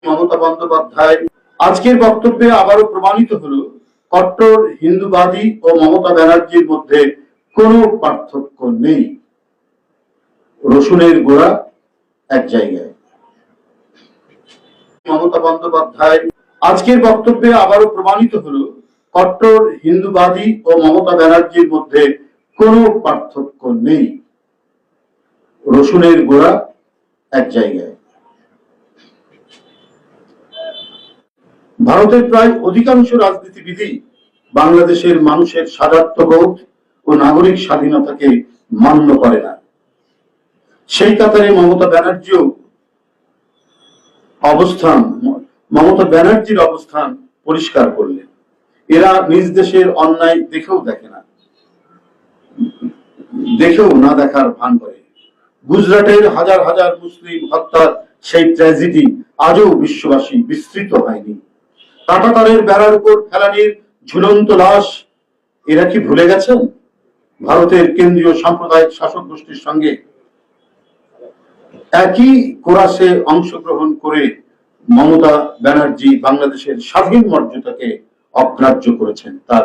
মমতা বন্দ্যোপাধ্যায় আজকের বক্তব্যে আবারও প্রমাণিত হলো কট্টর হিন্দুবাদী ও মমতা ব্যানার্জির মধ্যে কোনো পার্থক্য নেই। রসুনের গোড়া এক জায়গায়। মমতা বন্দ্যোপাধ্যায় আজকের বক্তব্যে আবারও প্রমাণিত হলো কট্টর হিন্দুবাদী ও মমতা ব্যানার্জির মধ্যে কোনো পার্থক্য নেই। রসুনের গোড়া এক জায়গায়। ভারতের প্রায় অধিকাংশ রাজনীতিবিদই বাংলাদেশের মানুষের সাধারণবোধ ও নাগরিক স্বাধীনতাকে মান্য করে না। সেই কাতারে মমতা ব্যানার্জির অবস্থান পরিষ্কার করলেন। এরা নিজ দেশের অন্যায় দেখেও না দেখার ভান করে। গুজরাটের হাজার হাজার মুসলিম হত্যার সেই ট্র্যাজেডি আজও বিশ্ববাসী বিস্মৃত হয়নি। কাঁটাতারের বেড়ার উপর ফেলানির ঝুলন্ত লাশ এরা কি ভুলে গেছেন ভারতের কেন্দ্রীয় সাম্প্রদায়িক শাসক গোষ্ঠীর সঙ্গে একই কোরাসে অংশগ্রহণ করে মমতা ব্যানার্জি বাংলাদেশের স্বাধীন মর্যাদাকে অগ্রাহ্য করেছেন। তার